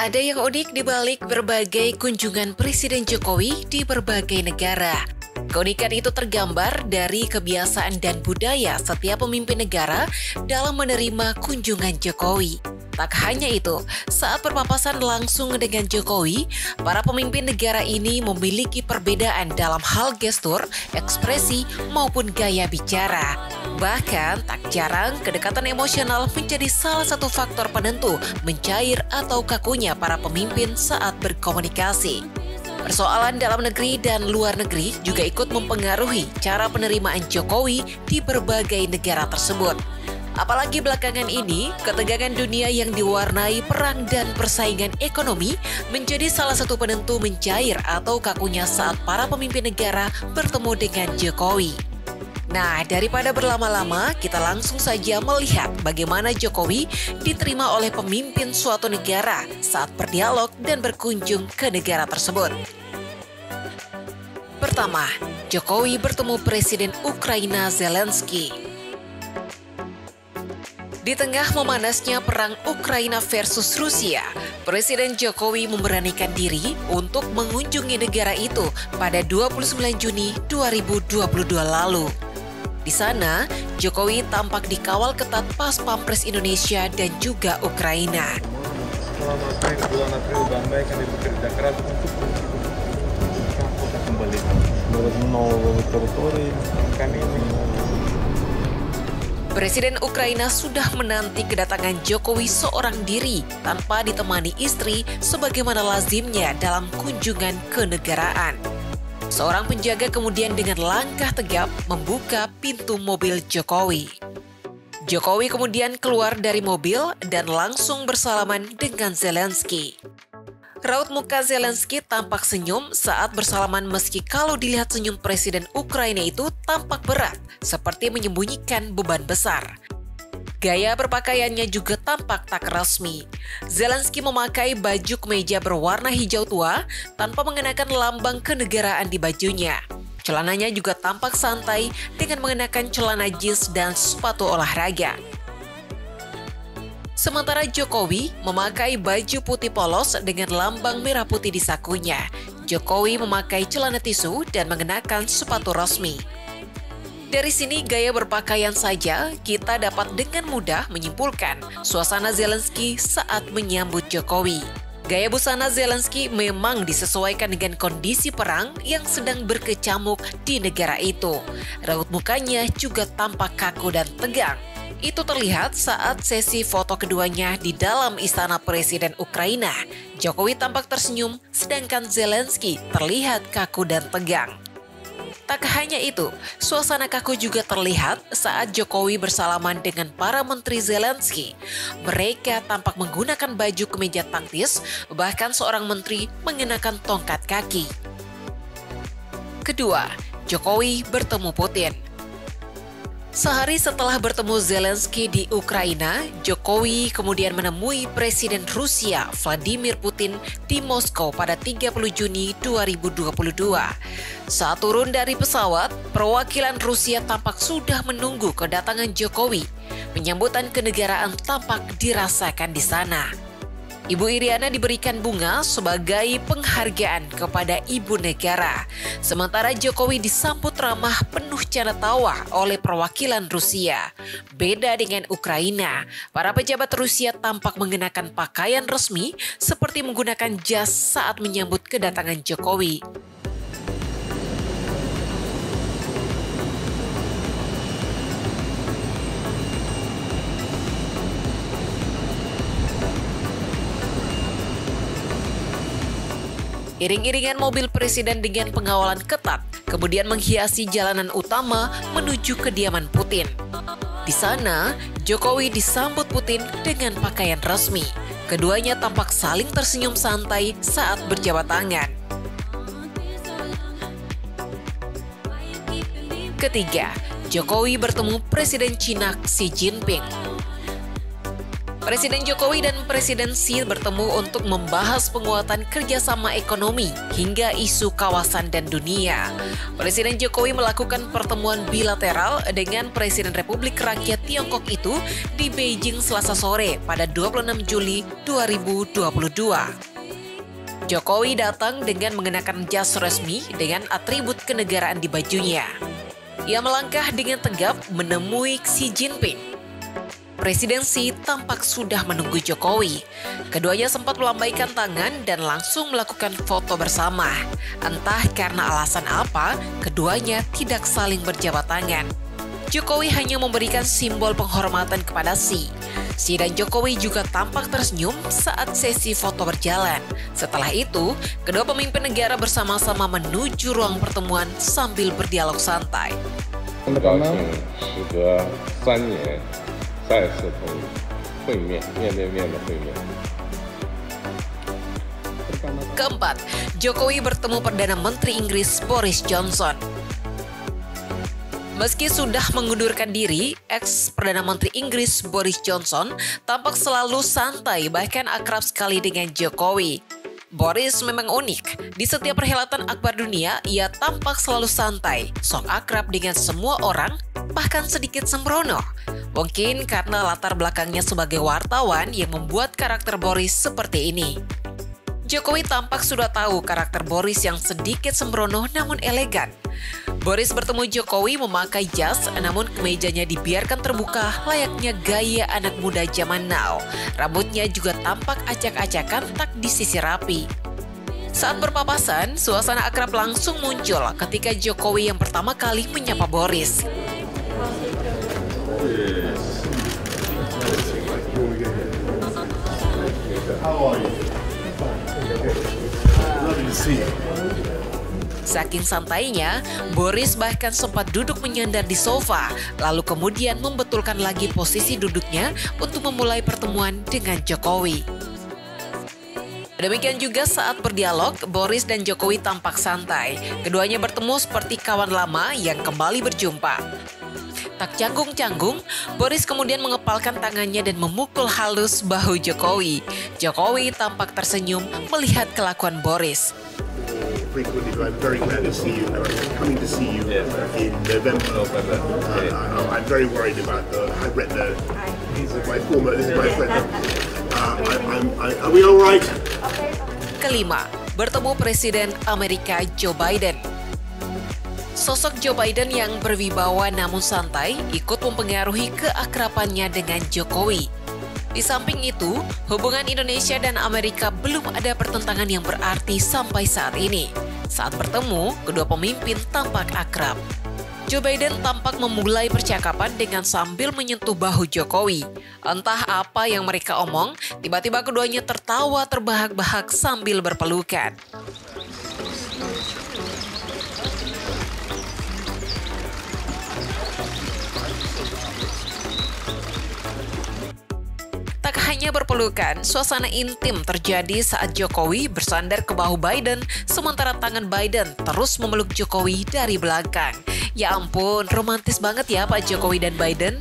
Ada yang unik di balik berbagai kunjungan Presiden Jokowi di berbagai negara. Keunikan itu tergambar dari kebiasaan dan budaya setiap pemimpin negara dalam menerima kunjungan Jokowi. Tak hanya itu, saat berpapasan langsung dengan Jokowi, para pemimpin negara ini memiliki perbedaan dalam hal gestur, ekspresi, maupun gaya bicara. Bahkan, tak jarang kedekatan emosional menjadi salah satu faktor penentu mencair atau kakunya para pemimpin saat berkomunikasi. Persoalan dalam negeri dan luar negeri juga ikut mempengaruhi cara penerimaan Jokowi di berbagai negara tersebut. Apalagi belakangan ini, ketegangan dunia yang diwarnai perang dan persaingan ekonomi menjadi salah satu penentu mencair atau kakunya saat para pemimpin negara bertemu dengan Jokowi. Nah, daripada berlama-lama, kita langsung saja melihat bagaimana Jokowi diterima oleh pemimpin suatu negara saat berdialog dan berkunjung ke negara tersebut. Pertama, Jokowi bertemu Presiden Ukraina Zelensky. Di tengah memanasnya perang Ukraina versus Rusia, Presiden Jokowi memberanikan diri untuk mengunjungi negara itu pada 29 Juni 2022 lalu. Di sana, Jokowi tampak dikawal ketat Pas Pampres Indonesia dan juga Ukraina. Selama saya bulan April Bambay kami bekerja keras untuk kembali kami. Presiden Ukraina sudah menanti kedatangan Jokowi seorang diri tanpa ditemani istri sebagaimana lazimnya dalam kunjungan kenegaraan. Seorang penjaga kemudian dengan langkah tegap membuka pintu mobil Jokowi. Jokowi kemudian keluar dari mobil dan langsung bersalaman dengan Zelensky. Raut muka Zelensky tampak senyum saat bersalaman meski kalau dilihat senyum Presiden Ukraina itu tampak berat, seperti menyembunyikan beban besar. Gaya berpakaiannya juga tampak tak resmi. Zelensky memakai baju kemeja berwarna hijau tua tanpa mengenakan lambang kenegaraan di bajunya. Celananya juga tampak santai dengan mengenakan celana jeans dan sepatu olahraga. Sementara Jokowi memakai baju putih polos dengan lambang merah putih di sakunya. Jokowi memakai celana tisu dan mengenakan sepatu resmi. Dari sini gaya berpakaian saja kita dapat dengan mudah menyimpulkan suasana Zelensky saat menyambut Jokowi. Gaya busana Zelensky memang disesuaikan dengan kondisi perang yang sedang berkecamuk di negara itu. Raut mukanya juga tampak kaku dan tegang. Itu terlihat saat sesi foto keduanya di dalam istana Presiden Ukraina. Jokowi tampak tersenyum, sedangkan Zelensky terlihat kaku dan tegang. Tak hanya itu, suasana kaku juga terlihat saat Jokowi bersalaman dengan para menteri Zelensky. Mereka tampak menggunakan baju kemeja taktis, bahkan seorang menteri mengenakan tongkat kaki. Kedua, Jokowi bertemu Putin. Sehari setelah bertemu Zelensky di Ukraina, Jokowi kemudian menemui Presiden Rusia Vladimir Putin di Moskow pada 30 Juni 2022. Saat turun dari pesawat, perwakilan Rusia tampak sudah menunggu kedatangan Jokowi. Penyambutan kenegaraan tampak dirasakan di sana. Ibu Iriana diberikan bunga sebagai penghargaan kepada ibu negara. Sementara Jokowi disambut ramah penuh canda tawa oleh perwakilan Rusia. Beda dengan Ukraina, para pejabat Rusia tampak mengenakan pakaian resmi seperti menggunakan jas saat menyambut kedatangan Jokowi. Iring-iringan mobil presiden dengan pengawalan ketat kemudian menghiasi jalanan utama menuju kediaman Putin. Di sana, Jokowi disambut Putin dengan pakaian resmi. Keduanya tampak saling tersenyum santai saat berjabat tangan. Ketiga, Jokowi bertemu Presiden Cina Xi Jinping. Presiden Jokowi dan Presiden Xi bertemu untuk membahas penguatan kerjasama ekonomi hingga isu kawasan dan dunia. Presiden Jokowi melakukan pertemuan bilateral dengan Presiden Republik Rakyat Tiongkok itu di Beijing Selasa sore pada 26 Juli 2022. Jokowi datang dengan mengenakan jas resmi dengan atribut kenegaraan di bajunya. Ia melangkah dengan tegap menemui Xi Jinping. Presiden Xi tampak sudah menunggu Jokowi. Keduanya sempat melambaikan tangan dan langsung melakukan foto bersama. Entah karena alasan apa, keduanya tidak saling berjabat tangan. Jokowi hanya memberikan simbol penghormatan kepada Xi. Xi dan Jokowi juga tampak tersenyum saat sesi foto berjalan. Setelah itu, kedua pemimpin negara bersama-sama menuju ruang pertemuan sambil berdialog santai. 高兴时隔3年再次会面，面对面的会面。 Keempat, Jokowi bertemu Perdana Menteri Inggris Boris Johnson. Meski sudah mengundurkan diri, ex-Perdana Menteri Inggris Boris Johnson tampak selalu santai bahkan akrab sekali dengan Jokowi. Boris memang unik. Di setiap perhelatan akbar dunia, ia tampak selalu santai, sok akrab dengan semua orang, bahkan sedikit sembrono. Mungkin karena latar belakangnya sebagai wartawan yang membuat karakter Boris seperti ini. Jokowi tampak sudah tahu karakter Boris yang sedikit sembrono namun elegan. Boris bertemu Jokowi memakai jas, namun kemejanya dibiarkan terbuka layaknya gaya anak muda zaman now. Rambutnya juga tampak acak-acakan tak disisir rapi. Saat berpapasan, suasana akrab langsung muncul ketika Jokowi yang pertama kali menyapa Boris. Saking santainya, Boris bahkan sempat duduk menyandar di sofa, lalu kemudian membetulkan lagi posisi duduknya untuk memulai pertemuan dengan Jokowi. Demikian juga saat berdialog, Boris dan Jokowi tampak santai. Keduanya bertemu seperti kawan lama yang kembali berjumpa. Tak canggung-canggung, Boris kemudian mengepalkan tangannya dan memukul halus bahu Jokowi. Jokowi tampak tersenyum melihat kelakuan Boris. I'm very glad to see you. I'm coming to see you in November. I'm very worried about I read this is my friend. Are we all right? Kelima, bertemu Presiden Amerika Joe Biden. Sosok Joe Biden yang berwibawa namun santai ikut mempengaruhi keakrabannya dengan Jokowi. Di samping itu, hubungan Indonesia dan Amerika belum ada pertentangan yang berarti sampai saat ini. Saat bertemu, kedua pemimpin tampak akrab. Joe Biden tampak memulai percakapan dengan sambil menyentuh bahu Jokowi. Entah apa yang mereka omong, tiba-tiba keduanya tertawa terbahak-bahak sambil berpelukan. Tak hanya berpelukan, suasana intim terjadi saat Jokowi bersandar ke bahu Biden, sementara tangan Biden terus memeluk Jokowi dari belakang. Ya ampun, romantis banget ya Pak Jokowi dan Biden.